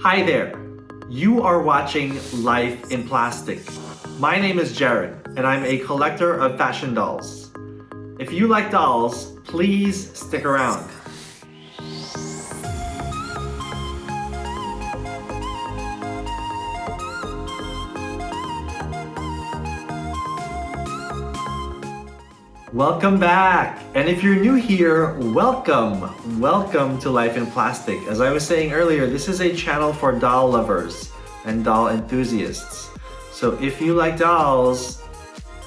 Hi there. You are watching Life in Plastic. My name is Jared, and I'm a collector of fashion dolls. If you like dolls, please stick around. Welcome back! And if you're new here, welcome! Welcome to Life in Plastic. As I was saying earlier, this is a channel for doll lovers and doll enthusiasts. So if you like dolls,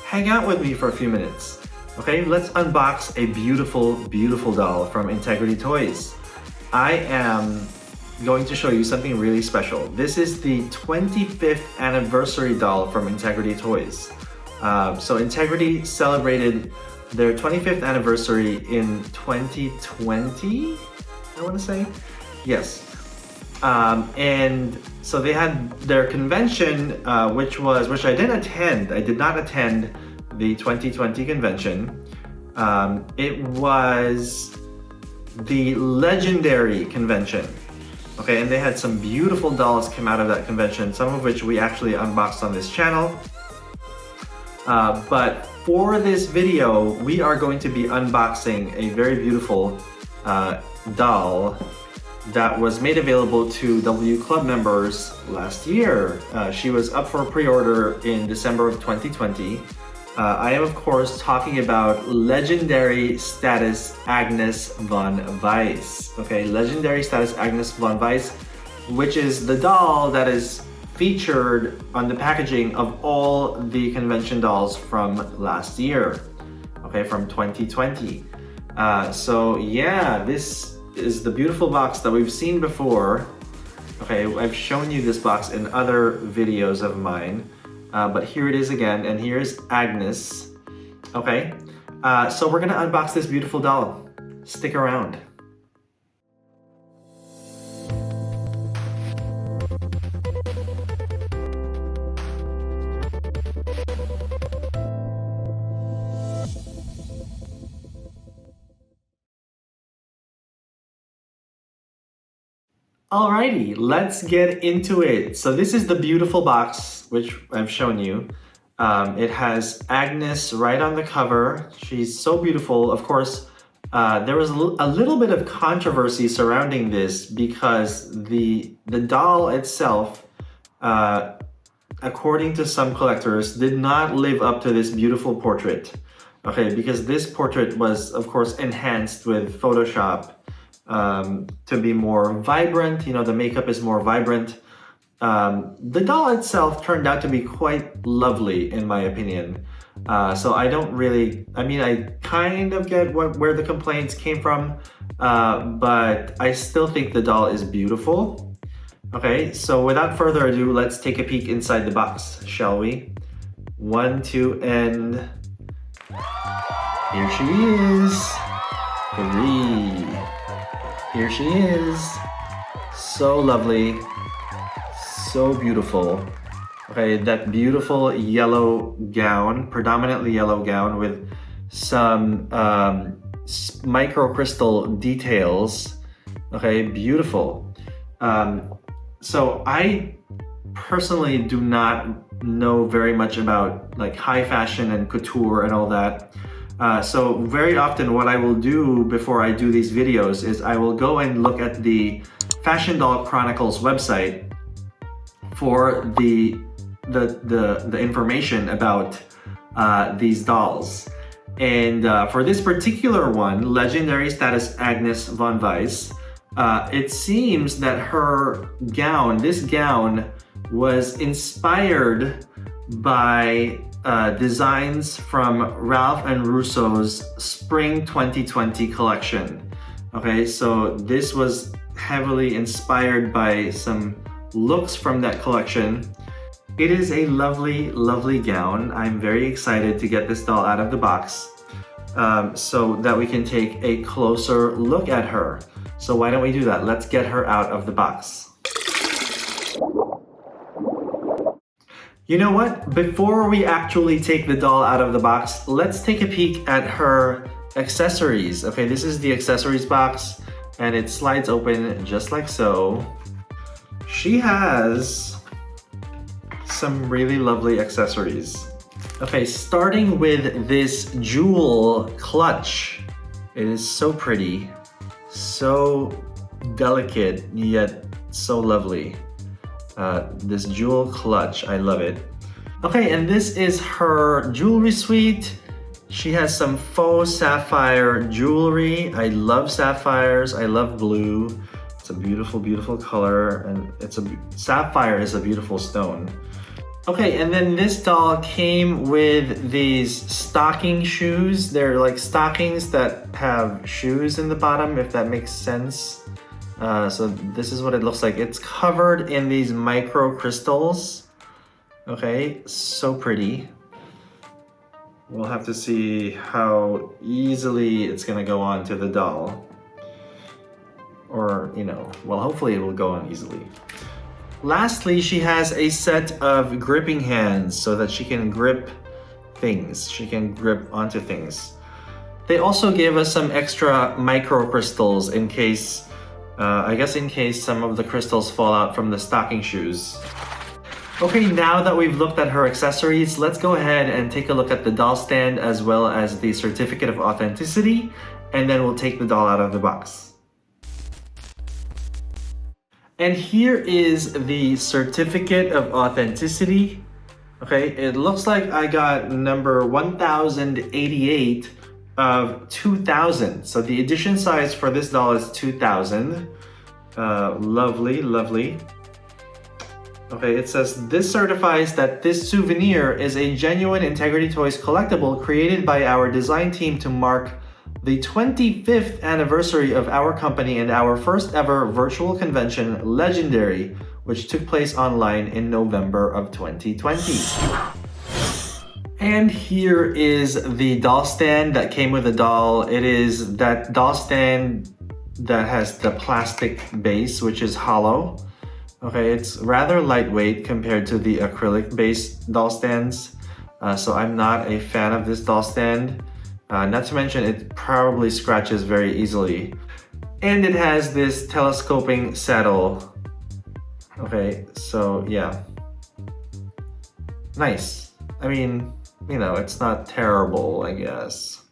hang out with me for a few minutes. Okay, let's unbox a beautiful, beautiful doll from Integrity Toys. I am going to show you something really special. This is the 25th anniversary doll from Integrity Toys. So Integrity celebrated their 25th anniversary in 2020, I want to say. Yes. And so they had their convention, which I didn't attend. I did not attend the 2020 convention. It was the Legendary convention. Okay, and they had some beautiful dolls come out of that convention, some of which we actually unboxed on this channel. But for this video, we are going to be unboxing a very beautiful doll that was made available to W Club members last year. She was up for pre-order in December of 2020. I am of course talking about Legendary Status Agnes Von Weiss. Okay, Legendary Status Agnes Von Weiss, which is the doll that is featured on the packaging of all the convention dolls from last year, okay, from 2020. So yeah, this is the beautiful box that we've seen before. Okay, I've shown you this box in other videos of mine, but here it is again, and here's Agnes. Okay, so we're gonna unbox this beautiful doll. Stick around. Alrighty, let's get into it. So this is the beautiful box, which I've shown you. It has Agnes right on the cover. She's so beautiful. Of course, there was a little bit of controversy surrounding this because the doll itself, according to some collectors, did not live up to this beautiful portrait. Okay, because this portrait was, of course, enhanced with Photoshop to be more vibrant. You know, the makeup is more vibrant. The doll itself turned out to be quite lovely, in my opinion. So I don't really, I mean, I kind of get where the complaints came from, but I still think the doll is beautiful. Okay, so without further ado, let's take a peek inside the box, shall we? 1, 2, and here she is. 3. Here she is. So lovely, so beautiful. Okay, that beautiful yellow gown, predominantly yellow gown with some microcrystal details. Okay, beautiful. So I personally do not know very much about like high fashion and couture and all that. So very often what I will do before I do these videos is I will go and look at the Fashion Doll Chronicles website for the information about these dolls. And for this particular one, Legendary Status Agnes Von Weiss, it seems that her gown, this gown, was inspired by designs from Ralph and Russo's Spring 2020 collection. Okay, so this was heavily inspired by some looks from that collection. It is a lovely, lovely gown. I'm very excited to get this doll out of the box so that we can take a closer look at her. So why don't we do that? Let's get her out of the box. You know what? Before we actually take the doll out of the box, let's take a peek at her accessories. Okay, this is the accessories box, and it slides open just like so. she has some really lovely accessories. Okay, starting with this jewel clutch. It is so pretty, so delicate, yet so lovely. This jewel clutch, I love it. Okay, and this is her jewelry suite. She has some faux sapphire jewelry. I love sapphires, I love blue. It's a beautiful, beautiful color, and sapphire is a beautiful stone. Okay, and then this doll came with these stocking shoes. They're like stockings that have shoes in the bottom, if that makes sense. So this is what it looks like. It's covered in these micro crystals. Okay, so pretty. We'll have to see how easily it's gonna go on to the doll. Or, you know, well, hopefully it will go on easily. Lastly, she has a set of gripping hands so that she can grip things. She can grip onto things. They also gave us some extra micro crystals in case, I guess in case some of the crystals fall out from the stocking shoes. Okay, now that we've looked at her accessories, let's go ahead and take a look at the doll stand as well as the certificate of authenticity, and then we'll take the doll out of the box. And here is the certificate of authenticity. Okay, it looks like I got number 1088 of 2000. So the edition size for this doll is 2000. Lovely, lovely. Okay, it says, this certifies that this souvenir is a genuine Integrity Toys collectible created by our design team to mark the 25th anniversary of our company and our first ever virtual convention, Legendary, which took place online in November of 2020. And here is the doll stand that came with the doll. It is that doll stand that has the plastic base, which is hollow. Okay, it's rather lightweight compared to the acrylic-based doll stands. So I'm not a fan of this doll stand. Not to mention, it probably scratches very easily. And it has this telescoping saddle. Okay, so yeah. Nice. I mean, you know, it's not terrible, I guess.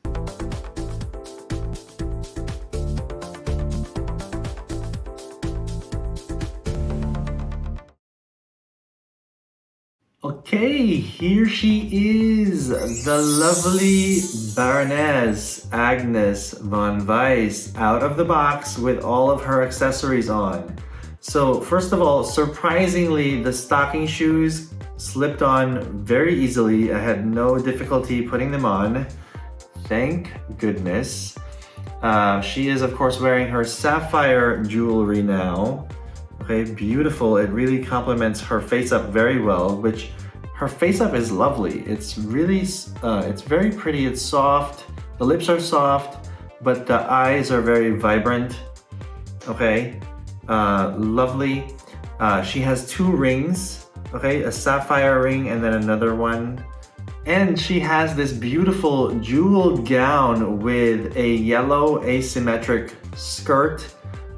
Okay, here she is, the lovely Baroness Agnes Von Weiss, out of the box with all of her accessories on. So first of all, surprisingly, the stocking shoes slipped on very easily. I had no difficulty putting them on. Thank goodness. She is of course wearing her sapphire jewelry now. Okay, beautiful. It really complements her face up very well, which her face up is lovely. It's really, it's very pretty. It's soft. The lips are soft, but the eyes are very vibrant. Okay, lovely. She has two rings. Okay, a sapphire ring and then another one. And she has this beautiful jeweled gown with a yellow asymmetric skirt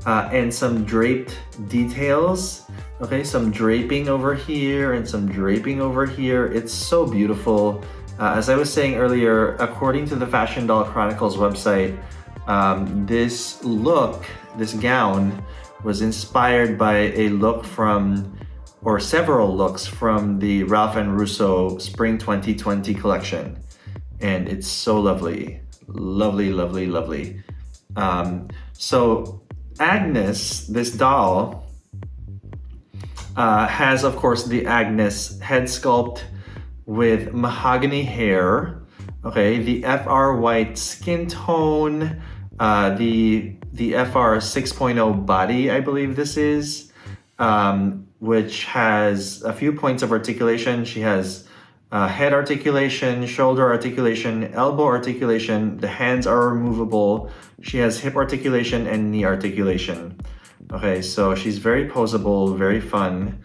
and some draped details. Okay, some draping over here and some draping over here. It's so beautiful. As I was saying earlier, according to the Fashion Doll Chronicles website, this look, this gown, was inspired by a look from, or several looks from the Ralph and Russo Spring 2020 collection. And it's so lovely. Lovely, lovely, lovely. So Agnes, this doll, has of course the Agnes head sculpt with mahogany hair. Okay, the FR white skin tone, the FR 6.0 body, I believe this is, which has a few points of articulation. She has head articulation, shoulder articulation, elbow articulation. The hands are removable. She has hip articulation and knee articulation. Okay, so she's very poseable, very fun.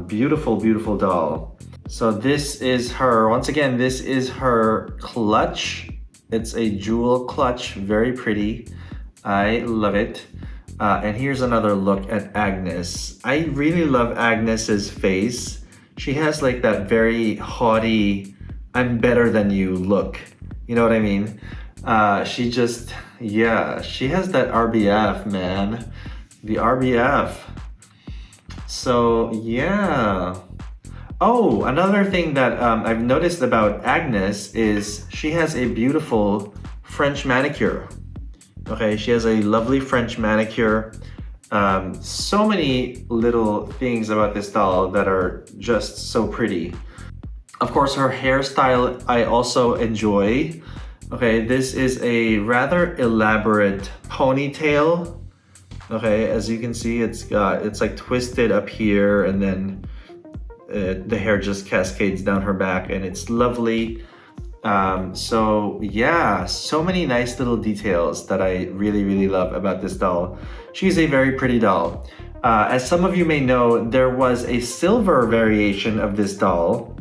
Beautiful, beautiful doll. So this is her, once again, this is her clutch. It's a jewel clutch, very pretty. I love it. And here's another look at Agnes. I really love Agnes's face. She has like that very haughty, I'm better than you look. You know what I mean? She just, yeah, she has that RBF, man. The RBF. So, yeah. Oh, another thing that I've noticed about Agnes is she has a beautiful French manicure. Okay, she has a lovely French manicure. So many little things about this doll that are just so pretty. Of course, her hairstyle I also enjoy. Okay, this is a rather elaborate ponytail. Okay, as you can see, it's like twisted up here, and then the hair just cascades down her back, and it's lovely. So yeah, so many nice little details that I really love about this doll. She's a very pretty doll. As some of you may know, there was a silver variation of this doll,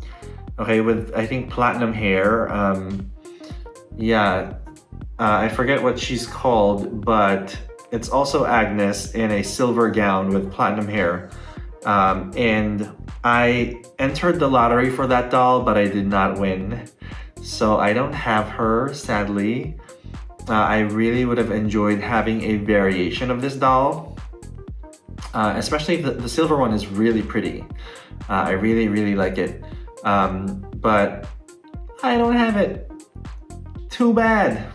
okay, with I think platinum hair. Yeah, I forget what she's called, but it's also Agnes in a silver gown with platinum hair. And I entered the lottery for that doll, but I did not win. So I don't have her, sadly. I really would have enjoyed having a variation of this doll. Especially the silver one is really pretty. I really like it. But I don't have it. Too bad.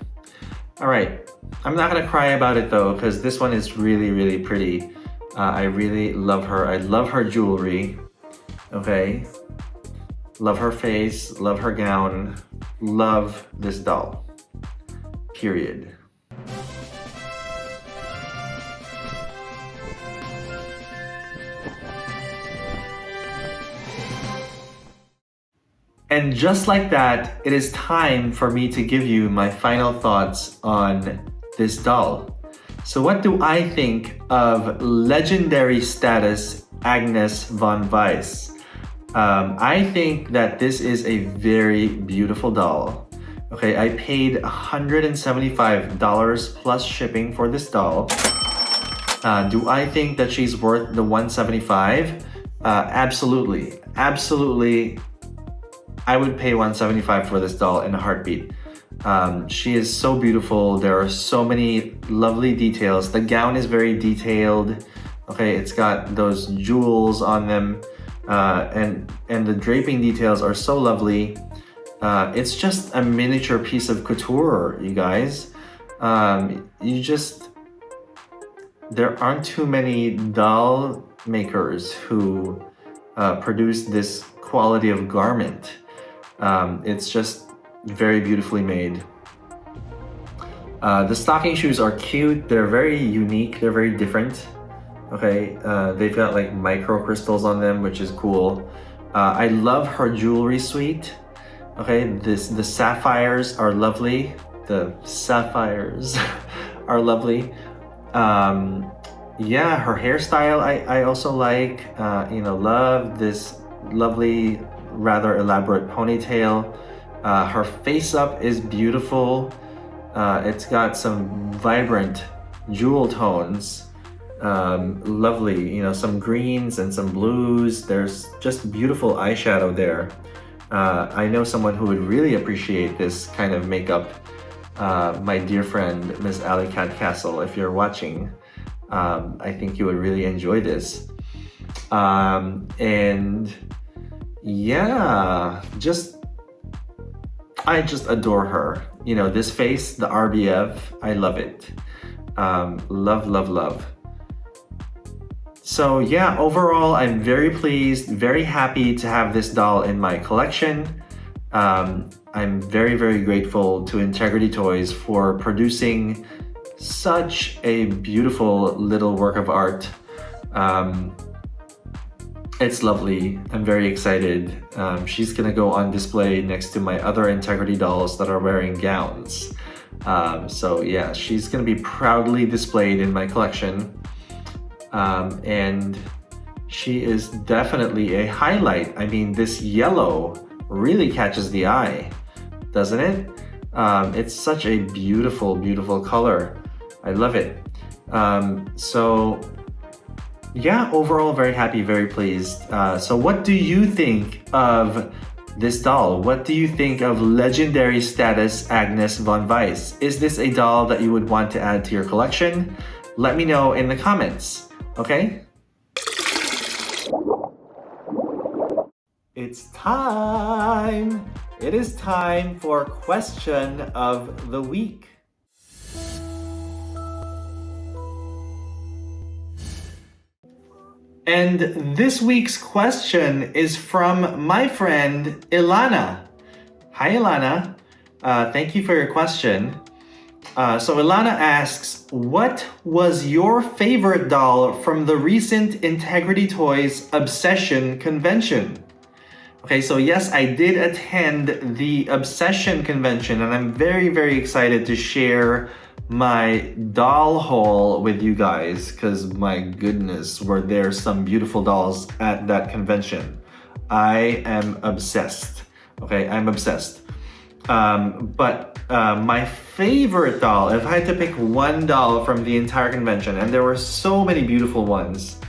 All right, I'm not gonna cry about it though, because this one is really pretty. I really love her. I love her jewelry. Okay. Love her face, love her gown, love this doll. Period. And just like that, it is time for me to give you my final thoughts on this doll. So what do I think of legendary status Agnes Von Weiss? I think that this is a very beautiful doll. Okay, I paid $175 plus shipping for this doll. Do I think that she's worth the $175? Absolutely. I would pay $175 for this doll in a heartbeat. She is so beautiful. There are so many lovely details. The gown is very detailed. Okay, it's got those jewels on them. And the draping details are so lovely. It's just a miniature piece of couture, you guys. There aren't too many doll makers who produce this quality of garment. It's just very beautifully made. The stocking shoes are cute. They're very unique. They're very different. Okay, they've got like micro crystals on them, which is cool. I love her jewelry suite. Okay, the sapphires are lovely. The sapphires are lovely. Yeah, her hairstyle I also like. Love this lovely, rather elaborate ponytail. Her face up is beautiful. It's got some vibrant jewel tones. Lovely, some greens and some blues. There's just beautiful eyeshadow there. I know someone who would really appreciate this kind of makeup. My dear friend, Miss Alley Cat Castle, if you're watching, I think you would really enjoy this. And yeah, I just adore her. This face, the RBF, I love it. Love. So yeah, overall, I'm very pleased, very happy to have this doll in my collection. I'm very grateful to Integrity Toys for producing such a beautiful little work of art. It's lovely. I'm very excited. She's gonna go on display next to my other Integrity dolls that are wearing gowns. So yeah, she's gonna be proudly displayed in my collection. And she is definitely a highlight. I mean, this yellow really catches the eye, doesn't it? It's such a beautiful color. I love it. So yeah, overall very happy, very pleased. So what do you think of this doll? What do you think of Legendary Status Agnes Von Weiss? Is this a doll that you would want to add to your collection? Let me know in the comments, okay? It's time! It is time for question of the week. And this week's question is from my friend Ilana. Hi Ilana, thank you for your question. So Ilana asks, what was your favorite doll from the recent Integrity Toys Obsession convention? Okay, so yes, I did attend the Obsession convention and I'm very, very excited to share my doll haul with you guys because my goodness, were there some beautiful dolls at that convention. I am obsessed. Okay, I'm obsessed. But my favorite doll, if I had to pick one doll from the entire convention, and there were so many beautiful ones,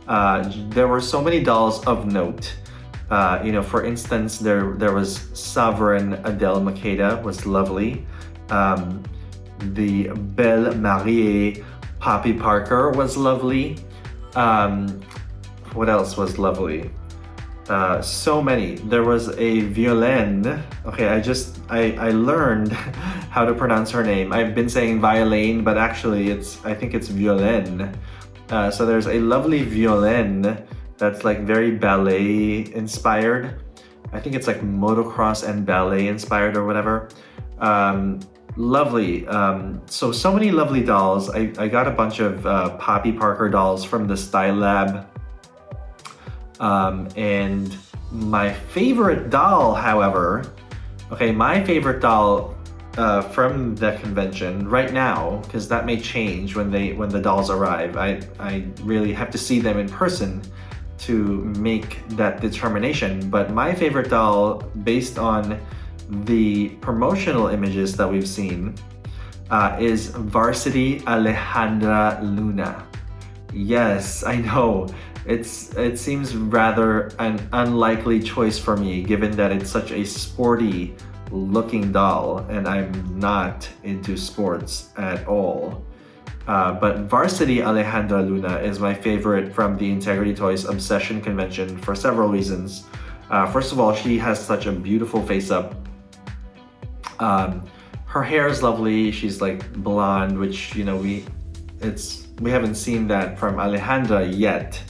there were so many dolls of note. You know, for instance, there was Sovereign Adele Makeda was lovely. The Belle Marie Poppy Parker was lovely. What else was lovely? So many. There was a Violaine. Okay, I learned how to pronounce her name. I've been saying Violaine, but actually I think it's Violaine. So there's a lovely Violaine that's like very ballet inspired. I think it's like motocross and ballet inspired or whatever. Lovely. So many lovely dolls. I got a bunch of Poppy Parker dolls from the Style Lab. And my favorite doll, however, okay, my favorite doll from the convention right now, because that may change when the dolls arrive. I really have to see them in person to make that determination. But my favorite doll, based on the promotional images that we've seen, is Varsity Alejandra Luna. Yes, I know. It seems rather an unlikely choice for me, given that it's such a sporty looking doll, and I'm not into sports at all. But Varsity Alejandra Luna is my favorite from the Integrity Toys Obsession convention for several reasons. First of all, she has such a beautiful face-up. Her hair is lovely. She's like blonde, which, you know, we haven't seen that from Alejandra yet.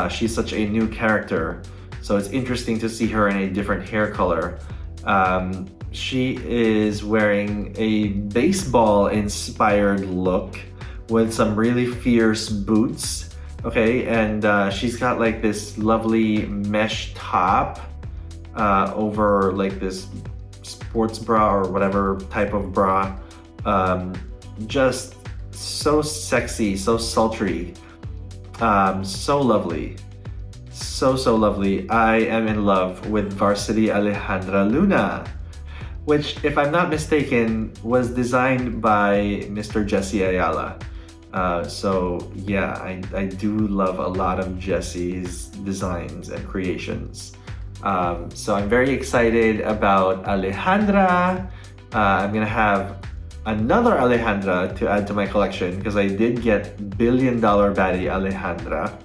She's such a new character, so it's interesting to see her in a different hair color. She is wearing a baseball-inspired look with some really fierce boots, okay? And she's got like this lovely mesh top over like this sports bra or whatever type of bra. Just so sexy, so sultry. So lovely. So lovely. I am in love with Varsity Alejandra Luna, which, if I'm not mistaken, was designed by Mr. Jesse Ayala. So yeah, I do love a lot of Jesse's designs and creations. So I'm very excited about Alejandra. I'm gonna have another Alejandra to add to my collection because I did get Billion Dollar Baddie Alejandra.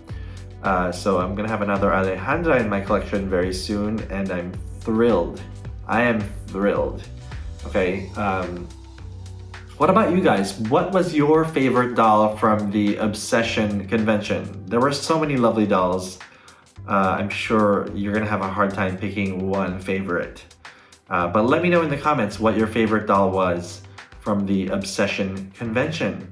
So I'm gonna have another Alejandra in my collection very soon, and I'm thrilled. I am thrilled. Okay, what about you guys? What was your favorite doll from the Obsession convention? There were so many lovely dolls. I'm sure you're gonna have a hard time picking one favorite. But let me know in the comments what your favorite doll was from the Obsession convention.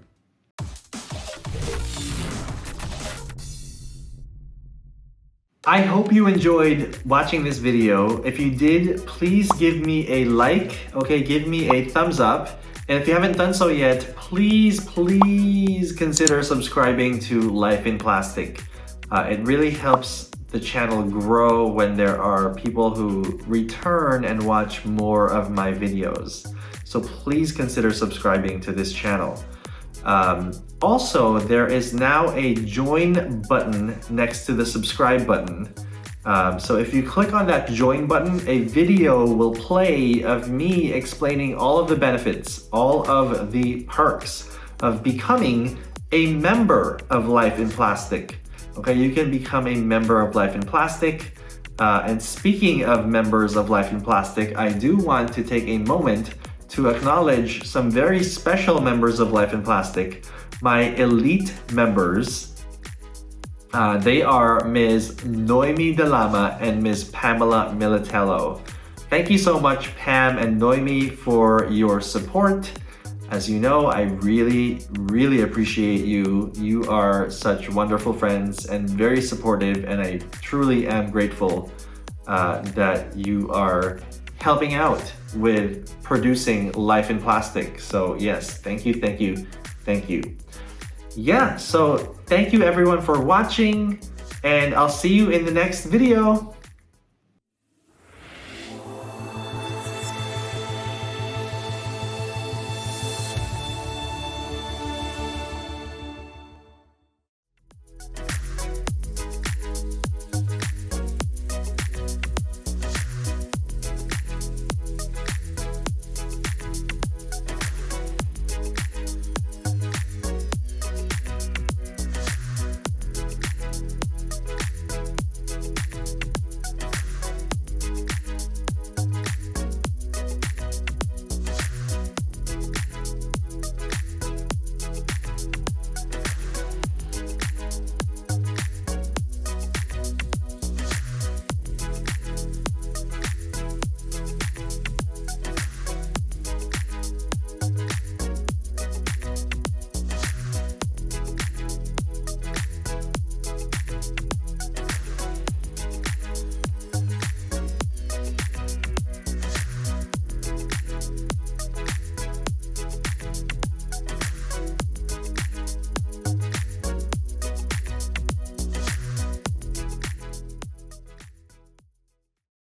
I hope you enjoyed watching this video. If you did, please give me a like, okay? Give me a thumbs up. And if you haven't done so yet, please consider subscribing to Life in Plastic. It really helps the channel grow when there are people who return and watch more of my videos. So please consider subscribing to this channel. Also, there is now a join button next to the subscribe button. So if you click on that join button, a video will play of me explaining all of the benefits, all of the perks of becoming a member of Life in Plastic. Okay, you can become a member of Life in Plastic. And speaking of members of Life in Plastic, I do want to take a moment to acknowledge some very special members of Life in Plastic, my elite members. They are Ms. Noemi Dalama and Ms. Pamela Militello. Thank you so much, Pam and Noemi, for your support. As you know, I really, really appreciate you. You are such wonderful friends and very supportive, and I truly am grateful that you are helping out with producing Life in Plastic. So yes, thank you, thank you, thank you. Yeah, so thank you everyone for watching, and I'll see you in the next video.